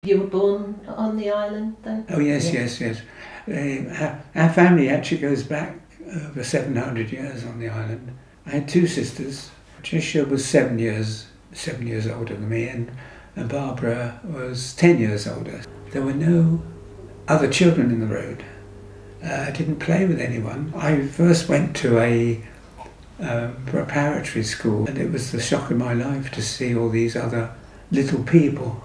You were born on the island then? Oh yes, yes. Our family actually goes back over 700 years on the island. I had two sisters. Patricia was 7 years older than me, and Barbara was 10 years older. There were no other children in the road. I didn't play with anyone. I first went to a preparatory school, and it was the shock of my life to see all these other little people.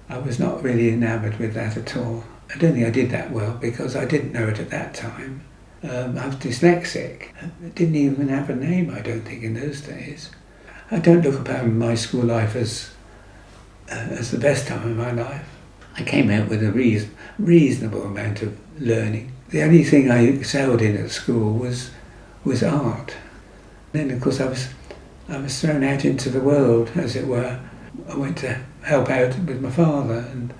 I was not really enamoured with that at all. I don't think I did that well because I didn't know it at that time. I was dyslexic. I didn't even have a name, I don't think, in those days. I don't look upon my school life as the best time of my life. I came out with a reasonable amount of learning. The only thing I excelled in at school was art. Then, of course, I was thrown out into the world, as it were. I went to help out with my father, and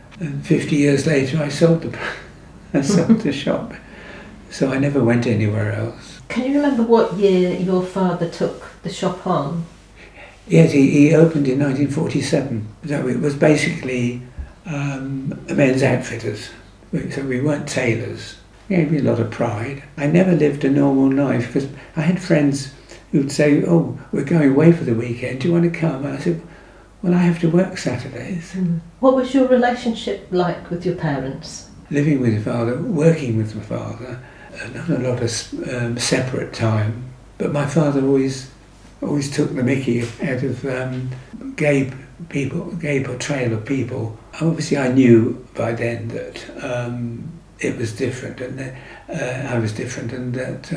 50 years later I sold the shop. So I never went anywhere else. Can you remember what year your father took the shop on? Yes, he opened in 1947. So it was basically a men's outfitters. So we weren't tailors. It gave me a lot of pride. I never lived a normal life because I had friends who'd say, "Oh, we're going away for the weekend. Do you want to come?" And I said, "Well, I have to work Saturdays." What was your relationship like with your parents? Living with your father, working with my father, not a lot of separate time. But my father always took the mickey out of gay portrayal of people. Obviously, I knew by then that it was different, and that I was different, and that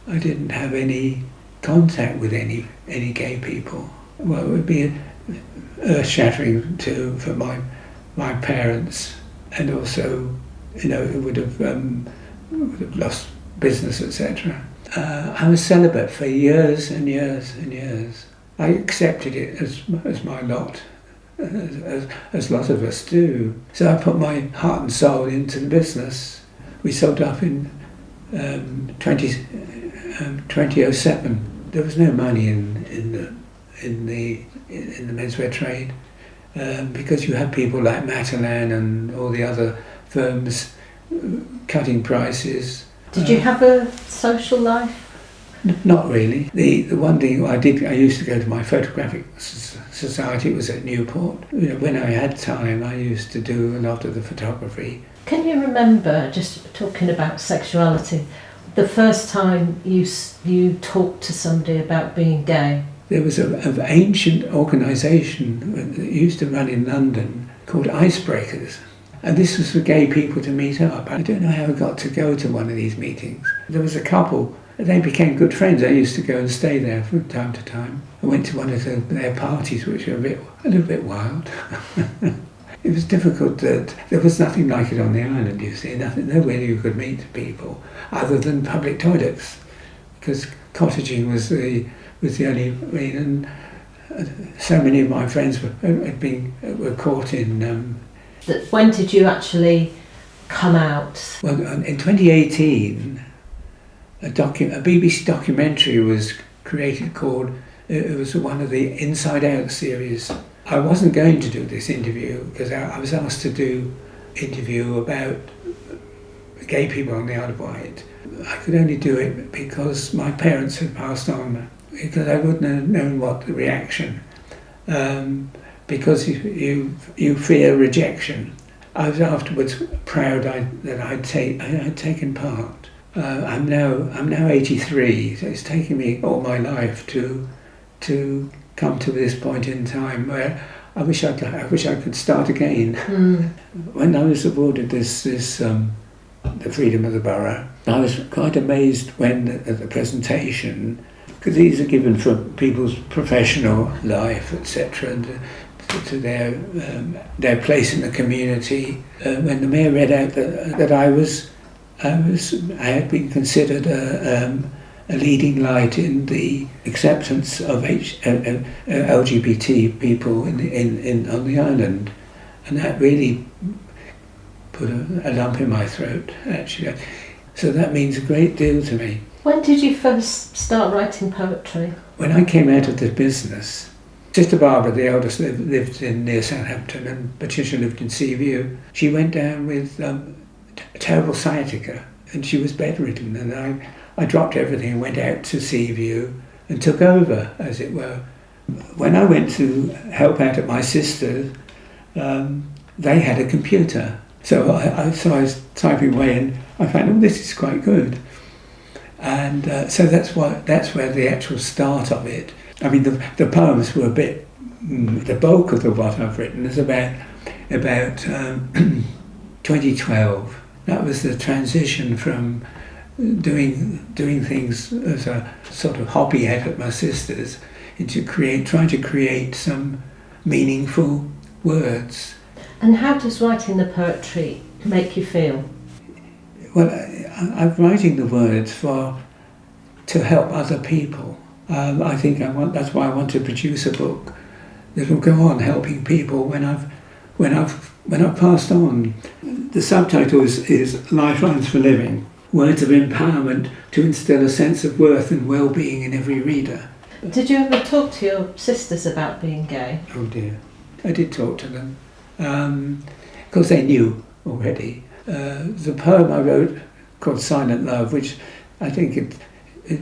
I didn't have any contact with any gay people. Well, it would be earth-shattering for my parents, and also, it would have lost business, etc. I was celibate for years and years and years. I accepted it as my lot, as a lot of us do. So I put my heart and soul into the business. We sold up in 2007. There was no money in the menswear trade because you had people like Macular and all the other firms cutting prices. Did you have a social life? Not really. The one thing I did, I used to go to my photographic society. It was at Newport. When I had time, I used to do a lot of the photography. Can you remember, just talking about sexuality, the first time you talked to somebody about being gay? There was an ancient organisation that used to run in London called Icebreakers. And this was for gay people to meet up. I don't know how I got to go to one of these meetings. There was a couple, they became good friends. I used to go and stay there from time to time. I went to one of their parties, which were a little bit wild. It was difficult that there was nothing like it on the island, you see, nowhere you could meet people other than public toilets, because cottaging was the only reason. So many of my friends were caught in. When did you actually come out? Well, in 2018, a BBC documentary was created called. It was one of the Inside Out series. I wasn't going to do this interview because I was asked to do an interview about gay people on the Isle of Wight. I could only do it because my parents had passed on, because I wouldn't have known what the reaction, because you fear rejection. I was afterwards proud that I had taken part. I'm now 83, so it's taken me all my life to come to this point in time where I wish I could start again. When I was awarded the Freedom of the Borough, I was quite amazed when at the presentation, because these are given for people's professional life, etc., and to their place in the community. When the mayor read out that I had been considered a leading light in the acceptance of LGBT people on the island, and that really put a lump in my throat, actually. So that means a great deal to me. When did you first start writing poetry? When I came out of the business, Sister Barbara, the eldest, lived in near Southampton, and Patricia lived in Seaview. She went down with terrible sciatica, and she was bedridden, and I dropped everything and went out to Seaview and took over, as it were. When I went to help out at my sister's, they had a computer. So I was typing away, and I found, oh, this is quite good. And so that's where the actual start of it. I mean, the poems were a bit, the bulk of what I've written is about 2012. That was the transition from doing things as a sort of hobby out at my sister's into trying to create some meaningful words. And how does writing the poetry make you feel? Well, I'm writing the words to help other people. I think that's why I want to produce a book that will go on helping people when I've passed on. The subtitle is Lifelines for Living, words of empowerment to instill a sense of worth and well-being in every reader. Did you ever talk to your sisters about being gay? Oh dear, I did talk to them. Of course they knew already. The poem I wrote called Silent Love, which I think had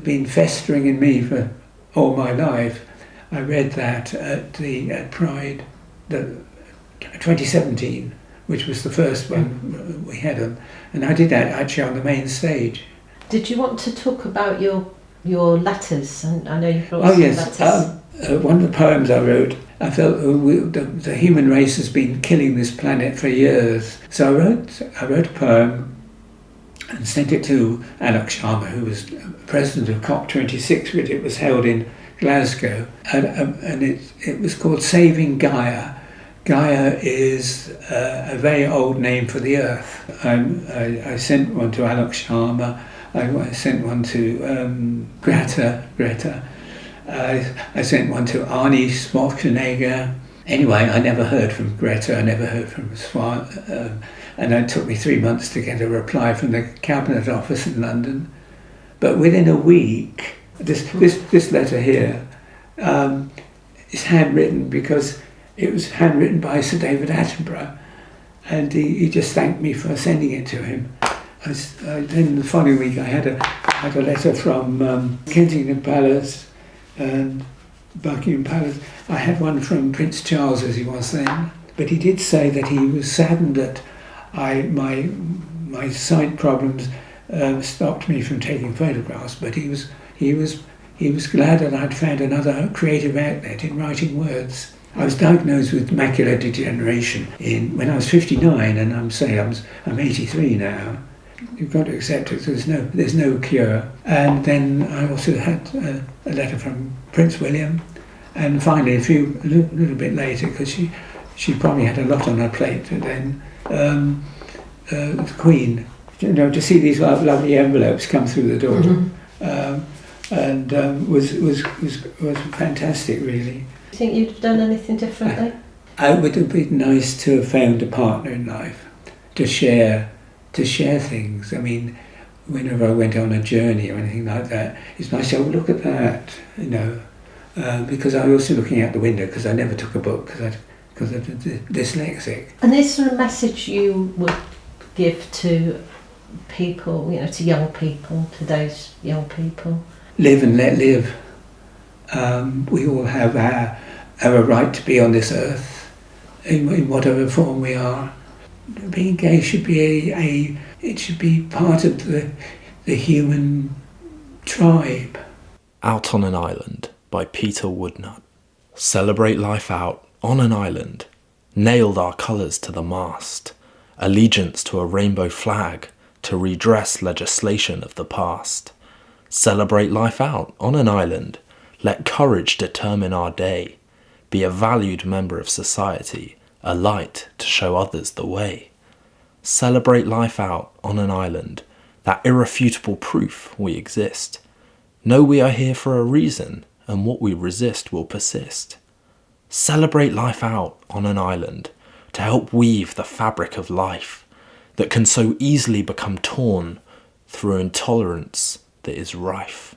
been festering in me for all my life. I read that at Pride, 2017, which was the first one we had on, and I did that actually on the main stage. Did you want to talk about your letters? And I know you brought some letters. One of the poems I wrote, I felt the human race has been killing this planet for years. So I wrote a poem and sent it to Alok Sharma, who was president of COP26, which it was held in Glasgow, and it was called Saving Gaia. Gaia is a very old name for the earth. I sent one to Alok Sharma. I sent one to Greta. I sent one to Arnie Schwarzenegger. Anyway, I never heard from Greta. I never heard from Swan. And it took me 3 months to get a reply from the Cabinet Office in London. But within a week, this letter here is handwritten because it was handwritten by Sir David Attenborough, and he just thanked me for sending it to him. Then the following week I had a letter from Kensington Palace and Buckingham Palace. I had one from Prince Charles, as he was then, but he did say that he was saddened that my sight problems stopped me from taking photographs, but he was glad that I'd found another creative outlet in writing words. I was diagnosed with macular degeneration when I was 59, and I'm 83 now. You've got to accept it. There's no cure. And then I also had a letter from Prince William, and finally a little bit later, because she probably had a lot on her plate. And then the Queen, to see these lovely envelopes come through the door, was fantastic, really. Do you think you'd have done anything differently? It would have been nice to have found a partner in life to share things. I mean, whenever I went on a journey or anything like that, it's nice to look at that, because I was also looking out the window because I never took a book because I'm dyslexic. And is there a message you would give to people, to young people, today's young people? Live and let live. We all have our right to be on this earth in whatever form we are. Being gay should be it should be part of the human tribe. Out on an Island by Peter Woodnutt. Celebrate life out on an island. Nailed our colours to the mast. Allegiance to a rainbow flag to redress legislation of the past. Celebrate life out on an island. Let courage determine our day. Be a valued member of society, a light to show others the way. Celebrate life out on an island, that irrefutable proof we exist. Know we are here for a reason, and what we resist will persist. Celebrate life out on an island, to help weave the fabric of life that can so easily become torn through intolerance that is rife.